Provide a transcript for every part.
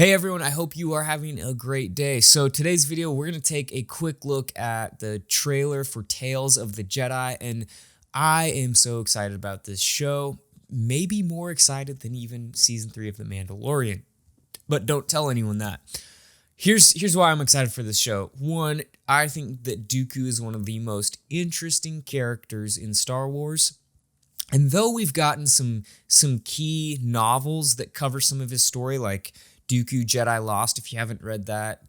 Hey everyone, I hope you are having a great day. So today's video, we're going to take a quick look at the trailer for Tales of the Jedi, and I am so excited about this show, maybe more excited than even season 3 of The Mandalorian, but don't tell anyone that. Here's why I'm excited for this show. One, I think that Dooku is one of the most interesting characters in Star Wars. And though we've gotten some key novels that cover some of his story, like Dooku Jedi Lost, if you haven't read that,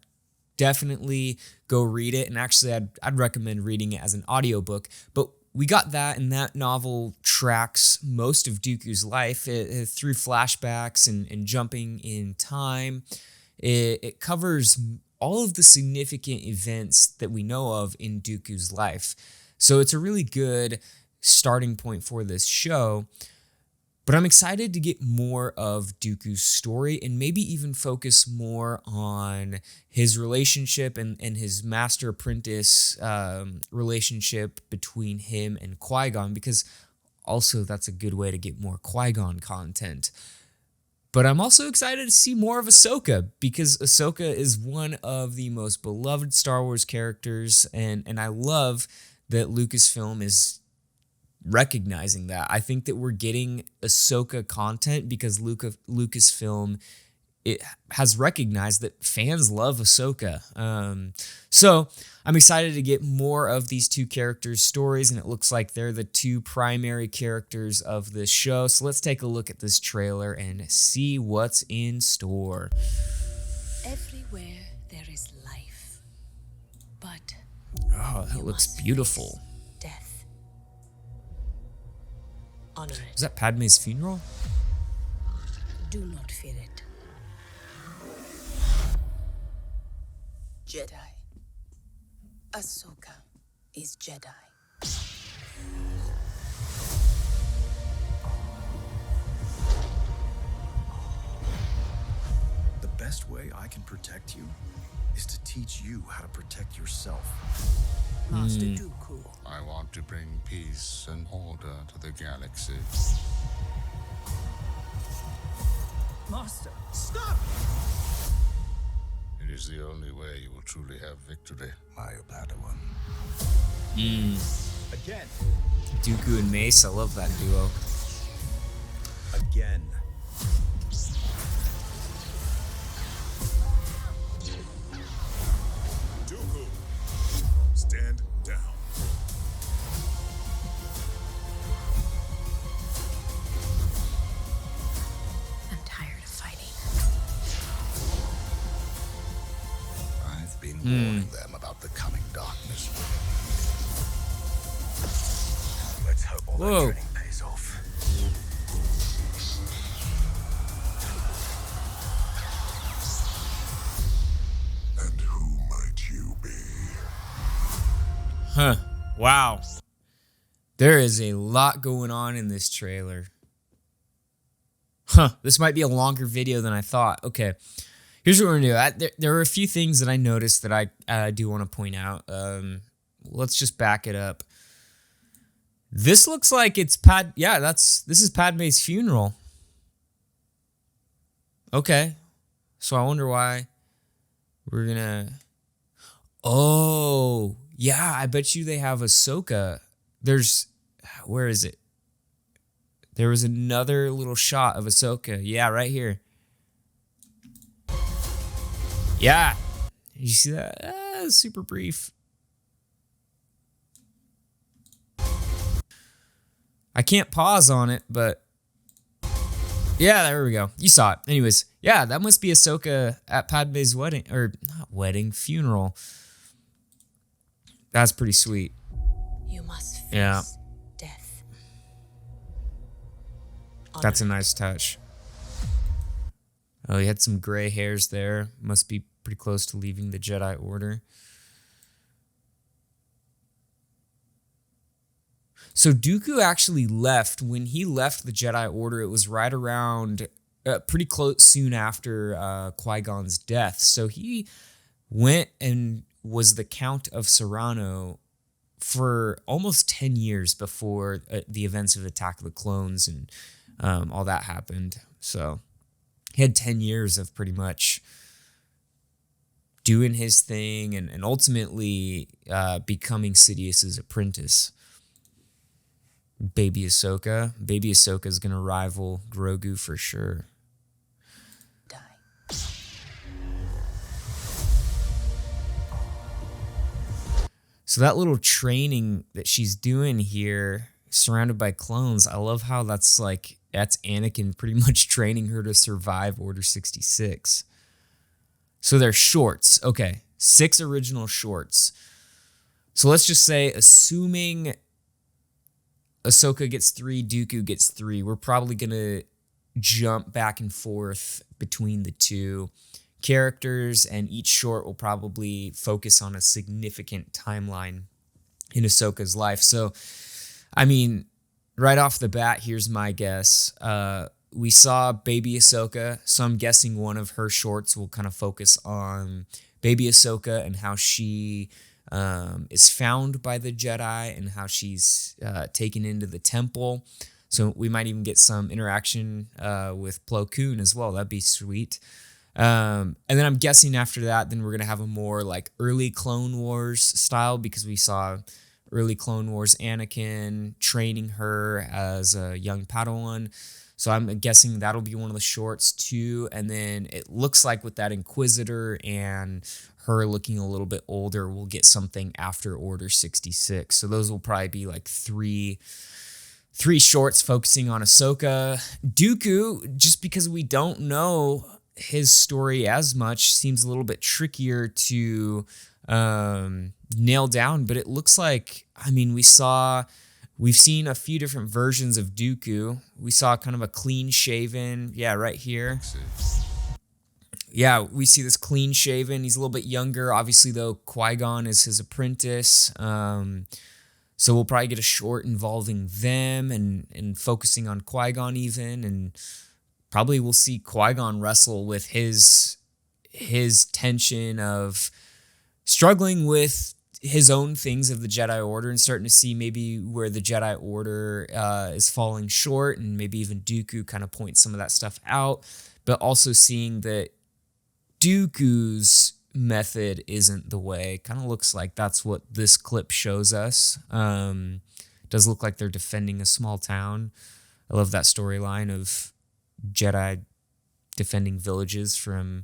definitely go read it. And actually, I'd recommend reading it as an audiobook. But we got that, and that novel tracks most of Dooku's life through flashbacks and jumping in time. It covers all of the significant events that we know of in Dooku's life. So it's a really good starting point for this show. But I'm excited to get more of Dooku's story and maybe even focus more on his relationship and his master-apprentice relationship between him and Qui-Gon, because also that's a good way to get more Qui-Gon content. But I'm also excited to see more of Ahsoka, because Ahsoka is one of the most beloved Star Wars characters, and I love that Lucasfilm is recognizing that. I think that we're getting Ahsoka content because Lucasfilm has recognized that fans love Ahsoka. So I'm excited to get more of these two characters' stories, and it looks like they're the two primary characters of this show. So let's take a look at this trailer and see what's in store. Everywhere there is life, but oh, that looks beautiful. Death. Honor it. Is that Padme's funeral? Do not fear it. Jedi. Ahsoka is Jedi. The best way I can protect you is to teach you how to protect yourself. Master Dooku. I want to bring peace and order to the galaxy. Master, stop! It is the only way you will truly have victory, my Padawan. Again. Dooku and Mace, I love that duo. Again. Dooku, stand down. I'm tired of fighting. I've been warning them about the coming darkness. Let's hope all Whoa. that training pays off. And who might you be? Huh. Wow. There is a lot going on in this trailer. Huh. This might be a longer video than I thought. Okay. Here's what we're going to do. There are a few things that I noticed that I do want to point out. Let's just back it up. This looks like it's this is Padme's funeral. Okay. So I wonder why we're going to... Oh, yeah, I bet you they have Ahsoka. Where is it? There was another little shot of Ahsoka. Yeah, right here. Yeah. Did you see that? Super brief. I can't pause on it, but yeah, there we go. You saw it. Anyways, yeah, that must be Ahsoka at Padme's wedding, or not wedding, funeral. That's pretty sweet. You must face death. That's a nice touch. Oh, he had some gray hairs there. Must be pretty close to leaving the Jedi Order. So Dooku actually left. When he left the Jedi Order, it was right around, pretty close, soon after Qui-Gon's death. So he went and was the Count of Serrano for almost 10 years before the events of Attack of the Clones and all that happened. So he had 10 years of pretty much doing his thing and ultimately becoming Sidious's apprentice. Baby Ahsoka. Baby Ahsoka is going to rival Grogu for sure. Die. So that little training that she's doing here, surrounded by clones, I love how that's Anakin pretty much training her to survive Order 66. So they're shorts. Okay, 6 original shorts. So let's just say, assuming Ahsoka gets 3, Dooku gets 3, we're probably going to jump back and forth between the two characters, and each short will probably focus on a significant timeline in Ahsoka's life. So, I mean, right off the bat, here's my guess. We saw Baby Ahsoka, so I'm guessing one of her shorts will kind of focus on Baby Ahsoka and how she is found by the Jedi and how she's taken into the temple. So we might even get some interaction with Plo Koon as well. That'd be sweet. And then I'm guessing after that, then we're going to have a more like early Clone Wars style, because we saw early Clone Wars Anakin training her as a young Padawan. So I'm guessing that'll be one of the shorts too. And then it looks like with that Inquisitor and her looking a little bit older, we'll get something after Order 66. So those will probably be like three shorts focusing on Ahsoka. Dooku, just because we don't know his story as much, seems a little bit trickier to nail down. But it looks like, I mean, we've seen a few different versions of Dooku. We saw kind of a clean shaven, right here. Yeah, we see this clean shaven. He's a little bit younger. Obviously, though, Qui-Gon is his apprentice. So we'll probably get a short involving them and focusing on Qui-Gon even. And probably we'll see Qui-Gon wrestle with his tension of struggling with his own things of the Jedi Order and starting to see maybe where the Jedi Order is falling short, and maybe even Dooku kind of points some of that stuff out, but also seeing that Dooku's method isn't the way. Kind of looks like that's what this clip shows us. Does look like they're defending a small town. I love that storyline of Jedi defending villages from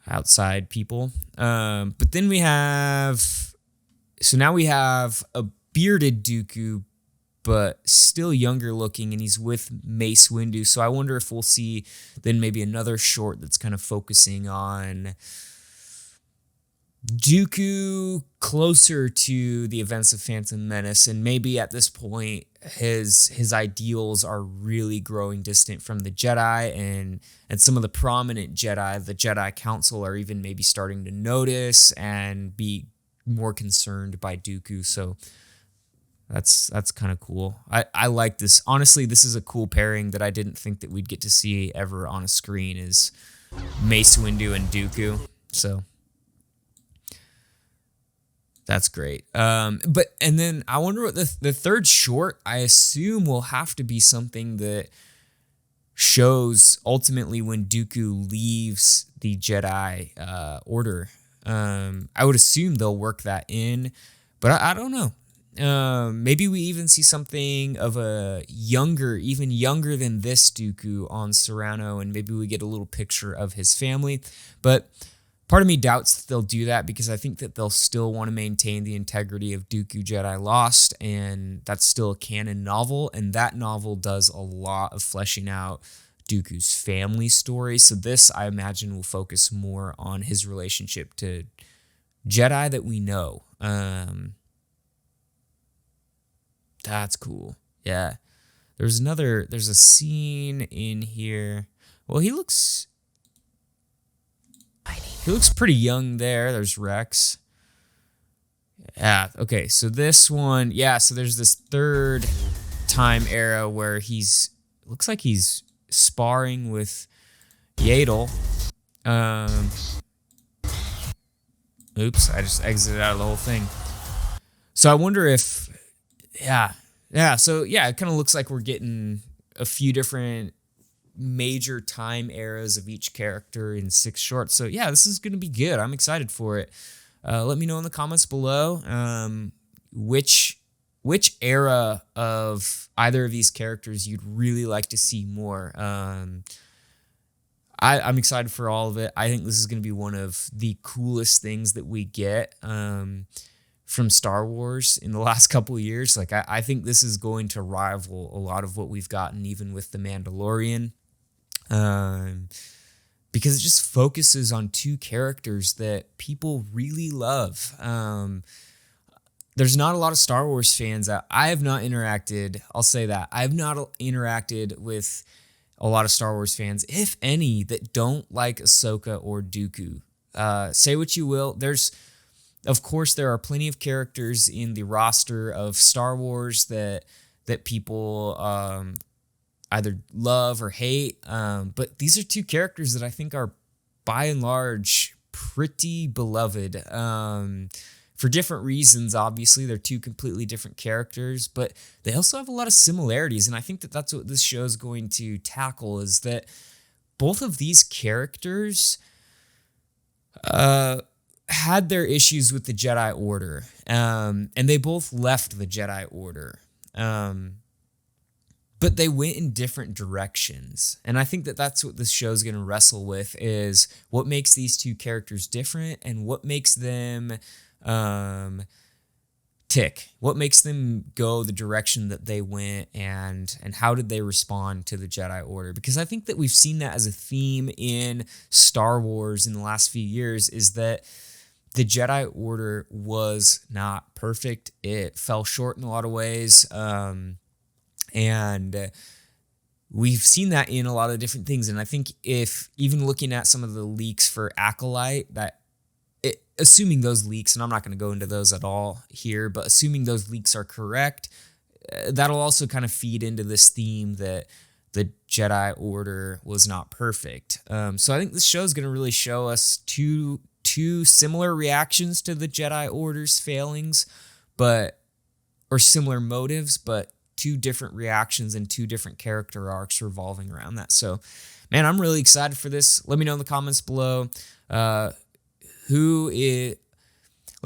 outside people. But then we have a bearded Dooku, but still younger looking, and he's with Mace Windu. So I wonder if we'll see then maybe another short that's kind of focusing on Dooku closer to the events of Phantom Menace, and maybe at this point his ideals are really growing distant from the Jedi, and some of the prominent Jedi, the Jedi Council, are even maybe starting to notice and be more concerned by Dooku. So that's kind of cool. I like this. Honestly, this is a cool pairing that I didn't think that we'd get to see ever on a screen, is Mace Windu and Dooku. So that's great. And then I wonder what the third short, I assume, will have to be something that shows ultimately when Dooku leaves the Jedi Order. I would assume they'll work that in, but I don't know. Maybe we even see something of even younger than this Dooku on Serrano, and maybe we get a little picture of his family. But part of me doubts that they'll do that, because I think that they'll still want to maintain the integrity of Dooku Jedi Lost, and that's still a canon novel, and that novel does a lot of fleshing out Dooku's family story. So this, I imagine, will focus more on his relationship to Jedi that we know. That's cool. Yeah. There's a scene in here. Well, he looks pretty young there. There's Rex. Yeah, okay. So this one, so there's this third time era where looks like he's sparring with Yaddle. Oops, I just exited out of the whole thing. So I wonder if, so it kind of looks like we're getting a few different major time eras of each character in 6 shorts. So yeah, this is going to be good. I'm excited for it. Let me know in the comments below which era of either of these characters you'd really like to see more. I'm excited for all of it. I think this is going to be one of the coolest things that we get from Star Wars in the last couple of years. Like, I think this is going to rival a lot of what we've gotten even with The Mandalorian, because it just focuses on 2 characters that people really love. There's not a lot of Star Wars fans that I have not interacted. I'll say that I have not interacted with a lot of Star Wars fans, if any, that don't like Ahsoka or Dooku. Say what you will. Of course, there are plenty of characters in the roster of Star Wars that people either love or hate. But these are 2 characters that I think are, by and large, pretty beloved. For different reasons, obviously. They're 2 completely different characters, but they also have a lot of similarities. And I think that that's what this show is going to tackle, is that both of these characters had their issues with the Jedi Order, and they both left the Jedi Order. But they went in different directions. And I think that that's what this show is going to wrestle with, is what makes these 2 characters different and what makes them tick, what makes them go the direction that they went, and how did they respond to the Jedi Order. Because I think that we've seen that as a theme in Star Wars in the last few years, is that the Jedi Order was not perfect. It fell short in a lot of ways, and we've seen that in a lot of different things. And I think if even looking at some of the leaks for Acolyte, assuming those leaks, and I'm not going to go into those at all here, but assuming those leaks are correct, that'll also kind of feed into this theme that the Jedi Order was not perfect. So I think this show is going to really show us two similar reactions to the Jedi Order's failings, or similar motives, but 2 different reactions and 2 different character arcs revolving around that. So, man, I'm really excited for this. Let me know in the comments below. Let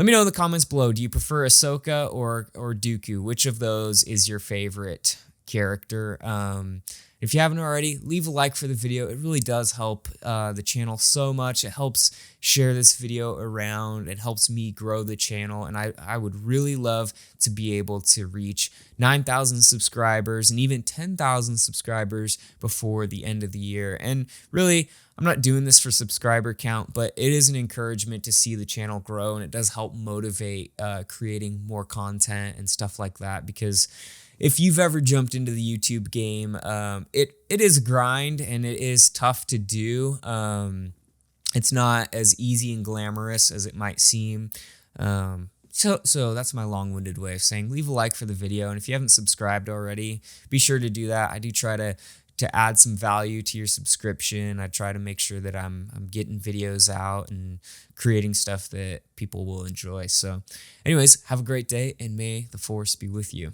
me know in the comments below, do you prefer Ahsoka or Dooku? Which of those is your favorite character? If you haven't already, leave a like for the video. It really does help the channel so much. It helps share this video around. It helps me grow the channel, and I would really love to be able to reach 9,000 subscribers and even 10,000 subscribers before the end of the year. And really, I'm not doing this for subscriber count, but it is an encouragement to see the channel grow, and it does help motivate creating more content and stuff like that. Because if you've ever jumped into the YouTube game, it is a grind, and it is tough to do. It's not as easy and glamorous as it might seem. So that's my long-winded way of saying leave a like for the video. And if you haven't subscribed already, be sure to do that. I do try to add some value to your subscription. I try to make sure that I'm getting videos out and creating stuff that people will enjoy. So anyways, have a great day, and may the Force be with you.